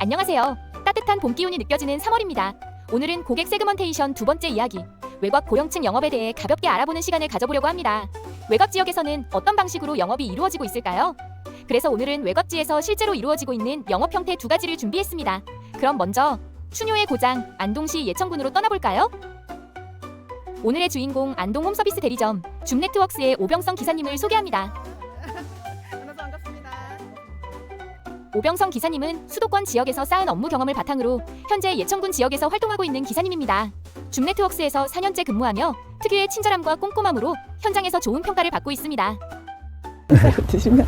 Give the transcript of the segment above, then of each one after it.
안녕하세요. 따뜻한 봄 기운이 느껴지는 3월입니다. 오늘은 고객 세그먼테이션 두 번째 이야기, 외곽 고령층 영업에 대해 가볍게 알아보는 시간을 가져보려고 합니다. 외곽 지역에서는 어떤 방식으로 영업이 이루어지고 있을까요? 그래서 오늘은 외곽지에서 실제로 이루어지고 있는 영업 형태 두 가지를 준비했습니다. 그럼 먼저 추뇨의 고장 안동시 예천군으로 떠나볼까요? 오늘의 주인공 안동 홈서비스 대리점 줌네트웍스의 오병성 기사님을 소개합니다. 오병성 기사님은 수도권 지역에서 쌓은 업무 경험을 바탕으로 현재 예천군 지역에서 활동하고 있는 기사님입니다. 줌네트웍스에서 4년째 근무하며 특유의 친절함과 꼼꼼함으로 현장에서 좋은 평가를 받고 있습니다. 드시면.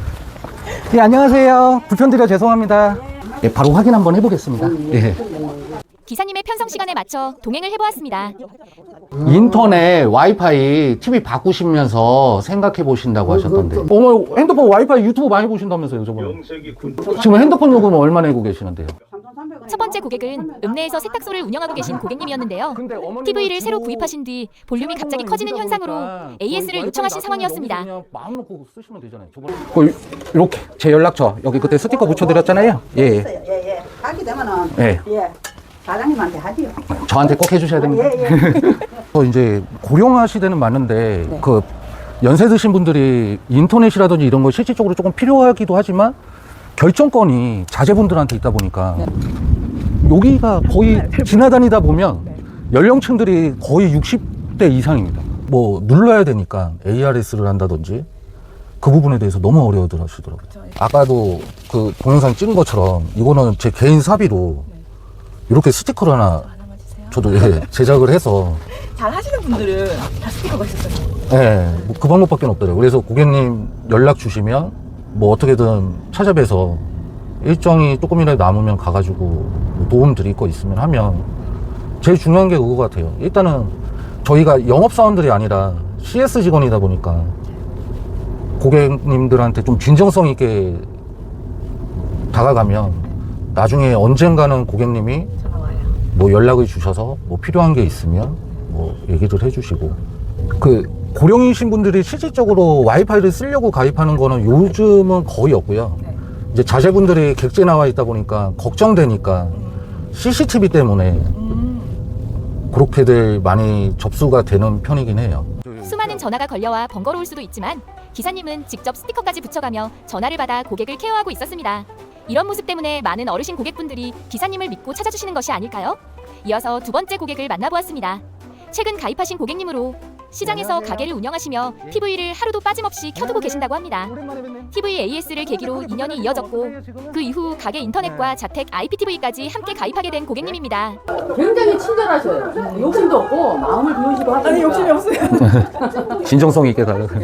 네, 안녕하세요. 불편드려 죄송합니다. 네, 바로 확인 한번 해보겠습니다. 네. 기사님의 편성 시간에 맞춰 동행을 해보았습니다. 인터넷 와이파이 TV 바꾸시면서 생각해 보신다고 하셨던데. 어머, 핸드폰 와이파이 유튜브 많이 보신다면서요, 저번에. 지금 핸드폰 요금 얼마 내고 계시는데요? 첫 번째 고객은 읍내에서 세탁소를 운영하고 계신 고객님이었는데요. TV를 새로 구입하신 뒤 볼륨이 갑자기 커지는 현상으로 AS를 요청하신 상황이었습니다. 마음 놓고 쓰시면 되잖아요. 이렇게 제 연락처 여기 그때 스티커 붙여드렸잖아요. 예. 하게 되면은 예. 사장님한테 하지요. 저한테 꼭 해주셔야 됩니다. 이제 고령화 시대는 맞는데 네. 그 연세 드신 분들이 인터넷이라든지 이런 거 실질적으로 조금 필요하기도 하지만 결정권이 자제분들한테 있다 보니까 여기가 거의 지나다니다 보면 연령층들이 거의 60대 이상입니다. 뭐 눌러야 되니까 ARS를 한다든지 그 부분에 대해서 너무 어려워들 하시더라고요. 아까도 그 동영상 찍은 것처럼 이거는 제 개인 사비로 이렇게 스티커를 하나 저도 제작을 해서 잘 하시는 분들은 다 스티커가 있었어요. 뭐 그 방법밖에 없더라고요. 그래서 고객님 연락 주시면 뭐 어떻게든 찾아뵈서 일정이 조금이라도 남으면 가가지고 뭐 도움 드릴 거 있으면 하면 제일 중요한 게 그거 같아요. 일단은 저희가 영업사원들이 아니라 CS 직원이다 보니까 고객님들한테 좀 진정성 있게 다가가면 나중에 언젠가는 고객님이 뭐 연락을 주셔서 뭐 필요한 게 있으면 뭐 얘기를 해주시고 그 고령이신 분들이 실질적으로 와이파이를 쓰려고 가입하는 거는 요즘은 거의 없고요. 이제 자제분들이 객지에 나와 있다 보니까 걱정되니까 CCTV 때문에 그렇게들 많이 접수가 되는 편이긴 해요. 수많은 전화가 걸려와 번거로울 수도 있지만 기사님은 직접 스티커까지 붙여가며 전화를 받아 고객을 케어하고 있었습니다. 이런 모습 때문에 많은 어르신 고객분들이 기사님을 믿고 찾아주시는 것이 아닐까요? 이어서 두 번째 고객을 만나보았습니다. 최근 가입하신 고객님으로 시장에서 가게를 운영하시며 TV를 하루도 빠짐없이 켜두고 계신다고 합니다. TV AS를 계기로 인연이 이어졌고 그 이후 가게 인터넷과 자택 IPTV까지 함께 가입하게 된 고객님입니다. 굉장히 친절하셔요. 욕심도 없고 마음을 비우시고 하시니까. 아니 욕심이 없어요. 진정성 있게 다가가.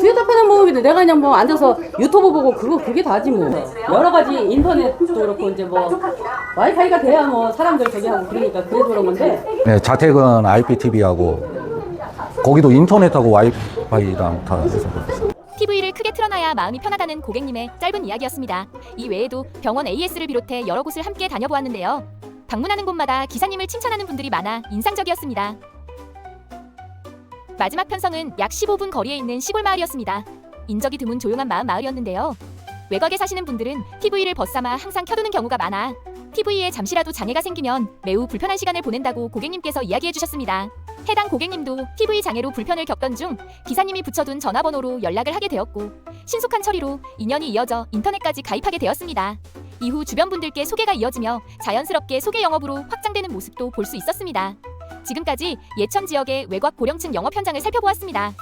휴대폰은 뭐 내가 그냥 뭐 앉아서 유튜브 보고 그게 다지 뭐. 여러 가지 인터넷도 그렇고 이제 뭐 와이파이가 돼야 뭐 사람들 저기 하고 그러니까 그래서 그런 건데. 네, 자택은 IPTV하고 거기도 인터넷하고 와이파이랑 다 해서 그렇습니다. TV를 크게 틀어놔야 마음이 편하다는 고객님의 짧은 이야기였습니다. 이 외에도 병원 AS를 비롯해 여러 곳을 함께 다녀보았는데요. 방문하는 곳마다 기사님을 칭찬하는 분들이 많아 인상적이었습니다. 마지막 편성은 약 15분 거리에 있는 시골 마을이었습니다. 인적이 드문 조용한 마을이었는데요. 외곽에 사시는 분들은 TV를 벗삼아 항상 켜두는 경우가 많아 TV에 잠시라도 장애가 생기면 매우 불편한 시간을 보낸다고 고객님께서 이야기해 주셨습니다. 해당 고객님도 TV 장애로 불편을 겪던 중 기사님이 붙여둔 전화번호로 연락을 하게 되었고 신속한 처리로 인연이 이어져 인터넷까지 가입하게 되었습니다. 이후 주변 분들께 소개가 이어지며 자연스럽게 소개 영업으로 확장되는 모습도 볼 수 있었습니다. 지금까지 예천 지역의 외곽 고령층 영업 현장을 살펴보았습니다.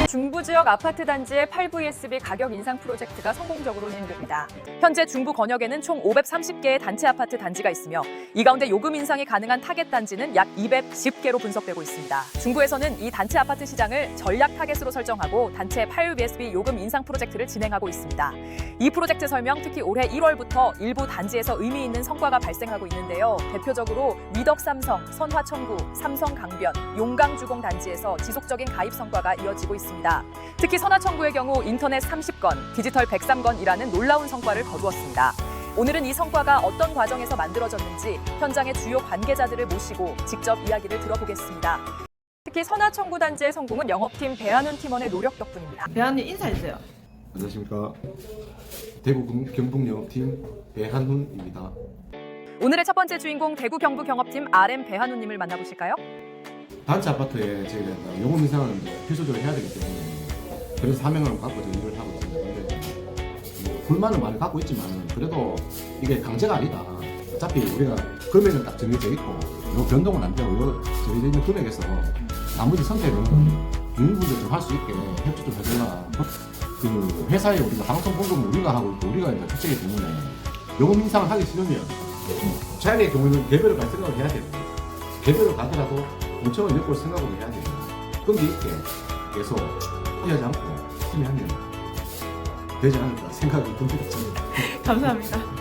중부 지역 아파트 단지의 8VSB 가격 인상 프로젝트가 성공적으로 진행됩니다. 현재 중부 권역에는 총 530개의 단체 아파트 단지가 있으며 이 가운데 요금 인상이 가능한 타겟 단지는 약 210개로 분석되고 있습니다. 중부에서는 이 단체 아파트 시장을 전략 타겟으로 설정하고 단체 8VSB 요금 인상 프로젝트를 진행하고 있습니다. 이 프로젝트 설명 특히 올해 1월부터 일부 단지에서 의미 있는 성과가 발생하고 있는데요. 대표적으로 위덕삼성, 선화청구, 삼성강변, 용강주공 단지에서 지속적인 가입 성과가 이어지고 있습니다. 특히 선화청구의 경우 인터넷 30건, 디지털 103건이라는 놀라운 성과를 거두었습니다. 오늘은 이 성과가 어떤 과정에서 만들어졌는지 현장의 주요 관계자들을 모시고 직접 이야기를 들어보겠습니다. 특히 선화청구 단지의 성공은 영업팀 배한훈 팀원의 노력 덕분입니다. 배한님 인사해주세요. 안녕하십니까. 대구 경북영업팀 배한훈입니다. 오늘의 첫 번째 주인공 대구 경북 경업팀 RM 배한훈님을 만나보실까요? 단체 아파트에 저희가 영업 인상을 필수적으로 해야 되기 때문에 그래서 사명을 갖고 저희 일을 하고 있습니다. 근데 뭐 불만을 많이 갖고 있지만 그래도 이게 강제가 아니다. 어차피 우리가 금액은 딱 정해져 있고 요 변동은 안 되고 요 정해져 있는 금액에서 나머지 선택은 주민분들 좀 할 수 있게 협조 좀 해달라. 그 회사에 우리가 방송 공급을 우리가 하고 있고 우리가 이제 주체이기 때문에 영업 인상을 하기 싫으면 자연의 경우는 개별을 갈 생각을 해야 됩니다. 개별을 가더라도 5천원 엮을 생각을 해야 됩니다. 끈기 있게 계속 포기하지 않고 힘이 하면 되지 않을까 생각이 듭니다. 감사합니다.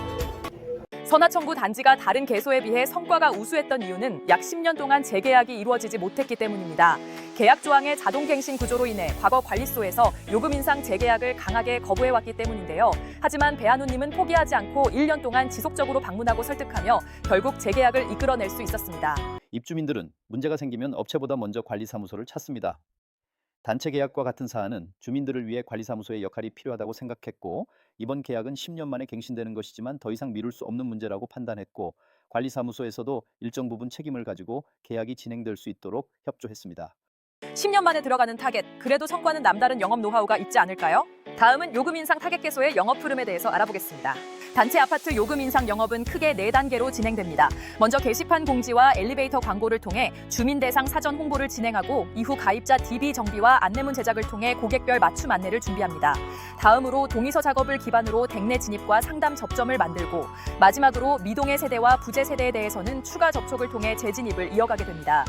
선화청구 단지가 다른 개소에 비해 성과가 우수했던 이유는 약 10년 동안 재계약이 이루어지지 못했기 때문입니다. 계약 조항의 자동갱신 구조로 인해 과거 관리소에서 요금 인상 재계약을 강하게 거부해왔기 때문인데요. 하지만 배한훈님은 포기하지 않고 1년 동안 지속적으로 방문하고 설득하며 결국 재계약을 이끌어낼 수 있었습니다. 입주민들은 문제가 생기면 업체보다 먼저 관리사무소를 찾습니다. 단체 계약과 같은 사안은 주민들을 위해 관리사무소의 역할이 필요하다고 생각했고 이번 계약은 10년 만에 갱신되는 것이지만 더 이상 미룰 수 없는 문제라고 판단했고 관리사무소에서도 일정 부분 책임을 가지고 계약이 진행될 수 있도록 협조했습니다. 10년 만에 들어가는 타겟, 그래도 성과는 남다른 영업 노하우가 있지 않을까요? 다음은 요금 인상 타겟 개소의 영업 흐름에 대해서 알아보겠습니다. 단체 아파트 요금 인상 영업은 크게 4단계로 진행됩니다. 먼저 게시판 공지와 엘리베이터 광고를 통해 주민 대상 사전 홍보를 진행하고 이후 가입자 DB 정비와 안내문 제작을 통해 고객별 맞춤 안내를 준비합니다. 다음으로 동의서 작업을 기반으로 댁내 진입과 상담 접점을 만들고 마지막으로 미동의 세대와 부재 세대에 대해서는 추가 접촉을 통해 재진입을 이어가게 됩니다.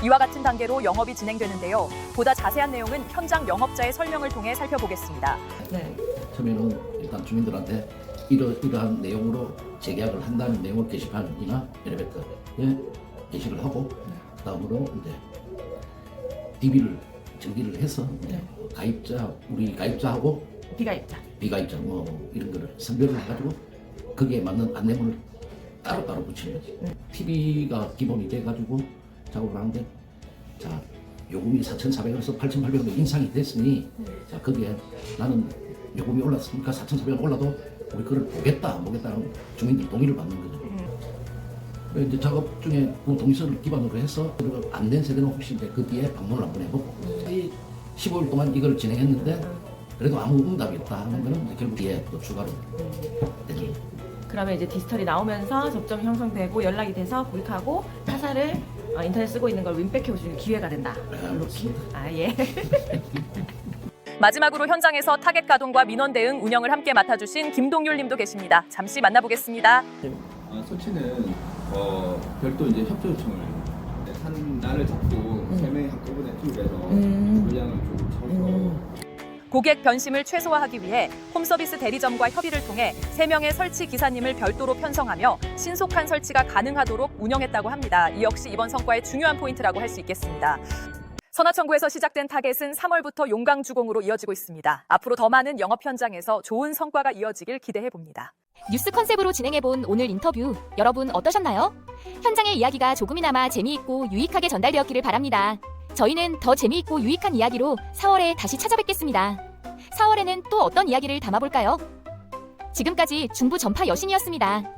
이와 같은 단계로 영업이 진행되는데요. 보다 자세한 내용은 현장 영업자의 설명을 통해 살펴보겠습니다. 네. 처음에는 일단 주민들한테 이러한 내용으로 재계약을 한다는 내용을 게시판이나 엘리베이터에 게시를 하고 그다음으로 이제 DB를 정비를 해서 이제 가입자 우리 가입자하고 비가입자 뭐 이런 거를 선별을 해가지고 거기에 맞는 안내문을 따로따로 붙이는 거지. TV가 기본이 돼가지고 작업을 하는데 자 요금이 4,400원에서 8,800원으로 인상이 됐으니 자 거기에 나는 요금이 올랐으니까 4,400원 올라도 우리 그걸 보겠다 안 보겠다는 주민들 동의를 받는 거죠. 이제 작업 중에 그 동의서를 기반으로 해서 그리고 안 된 세대는 혹시 이제 그 뒤에 방문을 한번 해보고 15일 동안 이걸 진행했는데 그래도 아무 응답이 없다 하는 거는 이제 결국 뒤에 또 추가로 되죠. 그러면 이제 디지털이 나오면서 접점이 형성되고 연락이 돼서 고객하고 타사를 인터넷 쓰고 있는 걸 윈백해주는 기회가 된다. 이렇게. 아 예. 마지막으로 현장에서 타겟 가동과 민원 대응 운영을 함께 맡아주신 김동률 님도 계십니다. 잠시 만나보겠습니다. 소치는 별도 이제 협조 요청을 한 날을 잡고 3명이 한꺼번에 투입해서 물량을 좀 쳐서 고객 변심을 최소화하기 위해 홈서비스 대리점과 협의를 통해 3명의 설치 기사님을 별도로 편성하며 신속한 설치가 가능하도록 운영했다고 합니다. 이 역시 이번 성과의 중요한 포인트라고 할 수 있겠습니다. 선화청구에서 시작된 타겟은 3월부터 용강주공으로 이어지고 있습니다. 앞으로 더 많은 영업 현장에서 좋은 성과가 이어지길 기대해봅니다. 뉴스 컨셉으로 진행해본 오늘 인터뷰 여러분 어떠셨나요? 현장의 이야기가 조금이나마 재미있고 유익하게 전달되었기를 바랍니다. 저희는 더 재미있고 유익한 이야기로 4월에 다시 찾아뵙겠습니다. 4월에는 또 어떤 이야기를 담아볼까요? 지금까지 중부 전파 여신이었습니다.